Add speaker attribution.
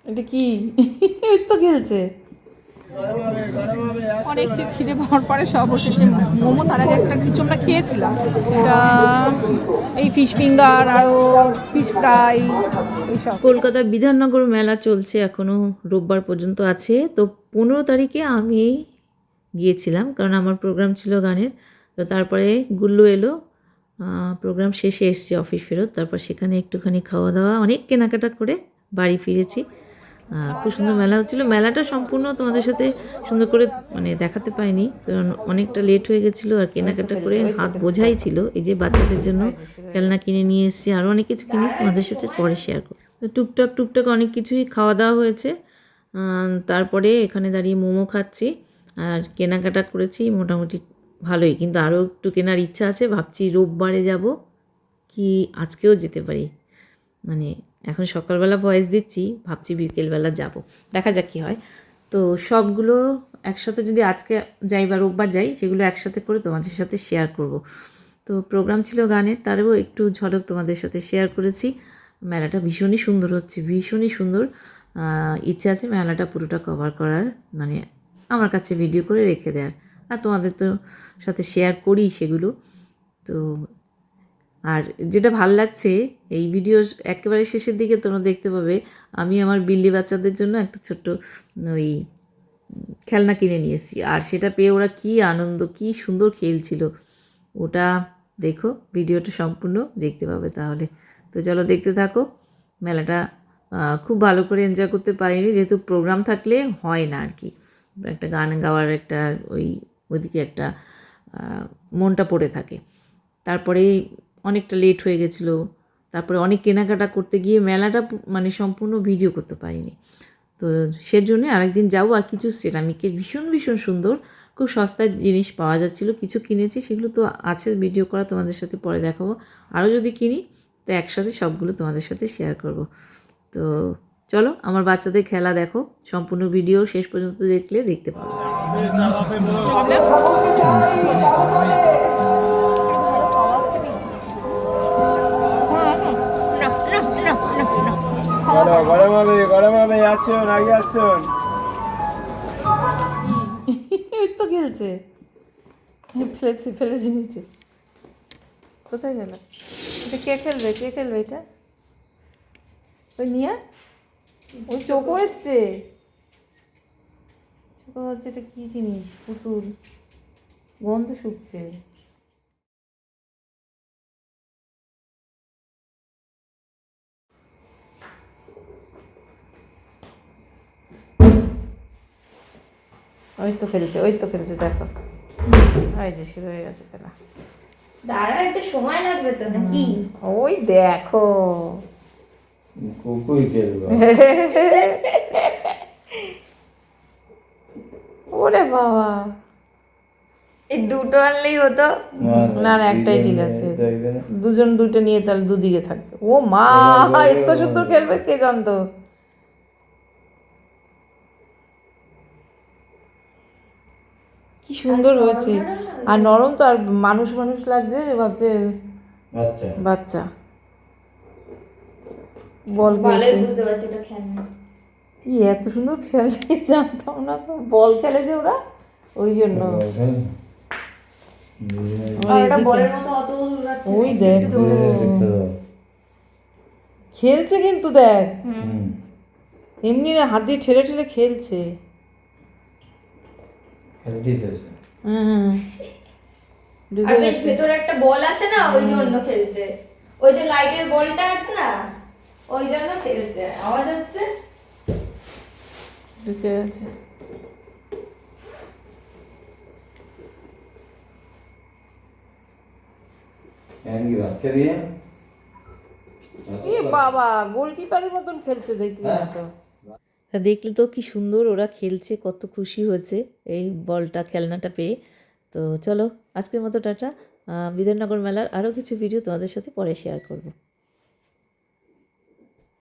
Speaker 1: এটা কি? ওই তো খেলছে।
Speaker 2: অনেক খিদে পাওয়ার পরে সর্বশেষে মোমো, তার আগে একটা কিছু আমরা খেয়েছিলাম, এটা এই ফিশ ফিঙ্গার আরও ফিশ ফ্রাই এইসব।
Speaker 1: কলকাতার বিধাননগর মেলা চলছে, এখনও রোববার পর্যন্ত আছে। তো 15 তারিখে আমি গিয়েছিলাম, কারণ আমার প্রোগ্রাম ছিল গানের। তো তারপরে গুল্লু এলো, প্রোগ্রাম শেষে এসেছি অফিস ফেরত। তারপর সেখানে একটুখানি খাওয়া দাওয়া, অনেক কেনাকাটা করে বাড়ি ফিরেছি। খুব সুন্দর মেলা হচ্ছিলো। মেলাটা সম্পূর্ণ তোমাদের সাথে সুন্দর করে মানে দেখাতে পাইনি, কারণ অনেকটা লেট হয়ে গেছিলো। আর কেনাকাটা করে হাত বোঝাই ছিল। এই যে বাচ্চাদের জন্য খেলনা কিনে নিয়ে এসেছি, আরও অনেক কিছু কিনেছি, তোমাদের সাথে পরে শেয়ার করব। তো টুকটাক অনেক কিছুই খাওয়া দাওয়া হয়েছে। তারপরে এখানে দাঁড়িয়ে মোমো খাচ্ছি আর কেনাকাটা করেছি মোটামুটি ভালোই। কিন্তু আরও একটু কেনার ইচ্ছা আছে, ভাবছি রোববারে যাব কি আজকেও যেতে পারি। মানে এখন সকালবেলা ভয়েস দিচ্ছি, ভাবছি বিকেলবেলা যাব, দেখা যাক কী হয়। তো সবগুলো একসাথে যদি আজকে যাই বা রোববার যাই, সেগুলো একসাথে করে তোমাদের সাথে শেয়ার করব। তো প্রোগ্রাম ছিল গানের, তারও একটু ঝলক তোমাদের সাথে শেয়ার করেছি। মেলাটা ভীষণই সুন্দর হচ্ছে, ভীষণই সুন্দর। ইচ্ছে আছে মেলাটা পুরোটা কভার করার, মানে আমার কাছে ভিডিও করে রেখে দেওয়ার, আর তোমাদের তো সাথে শেয়ার করি সেগুলো। তো আর যেটা ভাল লাগছে, এই ভিডিওর একেবারে শেষের দিকে তোমরা দেখতে পাবে আমি আমার বিল্লি বাচ্চাদের জন্য একটা ছোট্ট ওই খেলনা কিনে নিয়েছি। আর সেটা পেয়ে ওরা কী আনন্দ, কী সুন্দর খেলছিল, ওটা দেখো, ভিডিওটা সম্পূর্ণ দেখতে পাবে তাহলে। তো চলো দেখতে থাকো। মেলাটা খুব ভালো করে এনজয় করতে পারিনি, যেহেতু প্রোগ্রাম থাকলে হয় না আর কি, একটা গান গাওয়ার একটা ওইদিকে একটা মনটা পড়ে থাকে। তারপরেই অনেকটা লেট হয়ে গেছিলো, তারপরে অনেক কেনাকাটা করতে গিয়ে মেলাটা মানে সম্পূর্ণ ভিডিও করতে পারিনি। তো সেজন্যে আরেকদিন যাবো। আর কিছু সেরামিকের ভীষণ সুন্দর খুব সস্তায় জিনিস পাওয়া যাচ্ছিলো, কিছু কিনেছি, সেগুলো তো আছে ভিডিও করা, তোমাদের সাথে পরে দেখাবো। আরও যদি কিনি তো একসাথে সবগুলো তোমাদের সাথে শেয়ার করব। তো চলো আমার বাচ্চাদের খেলা দেখো, সম্পূর্ণ ভিডিও শেষ পর্যন্ত দেখলে দেখতে পাবো।
Speaker 3: গরম হবে, আসুন আগে আসুন।
Speaker 1: ওই তো খেলছে, ফেলেছে নিচে। কোথায় গেল এটা? কে খেলবে এটা? ওই নিয়ে ওই চোখও এসছে। চোখো হচ্ছে, এটা কী জিনিস? পুতুল, গন্ধ শুকছে। ওই তো খেলছে দেখো, ওই যে শুরু হয়ে গেছে খেলা।
Speaker 4: দাঁড়া, একটু সময় লাগবে তো নাকি?
Speaker 1: ওই দেখো
Speaker 3: কুকুই খেলবো।
Speaker 1: ওরে বাবা,
Speaker 4: এই দুটো আনলেই হতো।
Speaker 1: না একটাই ঠিক আছে, দুজন দুটো নিয়ে তাহলে দুদিকে থাকবে। ও মা, এত সুন্দর খেলবে কে জানতো। কি সুন্দর হয়েছে, আর নরম তো, আর মানুষ লাগছে যে, ভাবছে বাচ্চা বল খেলছে।
Speaker 4: বুঝতে পারছি এটা খেলনা।
Speaker 1: এত সুন্দর খেলছে জানতাম না তো, বল খেলে যে ওরা, ওই জন্য। ওই দেখ খেলছে, কিন্তু দেখ এমনি হাত দিয়ে ঠেলে খেলছে।
Speaker 4: ভেতরে একটা বল আছে না, ওই জন্য খেলছে। ওই যে লাইটের বলটা আছে না, ওই জন্য খেলছে। আওয়াজ হচ্ছে,
Speaker 1: ঢুকে আছে। বাবা গোলকিপারের মতন খেলছে, দেখলি না তো? দেখলে তো কি সুন্দর ওরা খেলছে, কত খুশি হয়েছে এই বলটা, খেলনাটা পেয়ে। তো চলো আজকের মতো টাটা। বিধাননগর মেলার আরও কিছু ভিডিও তোমাদের সাথে পরে শেয়ার করব।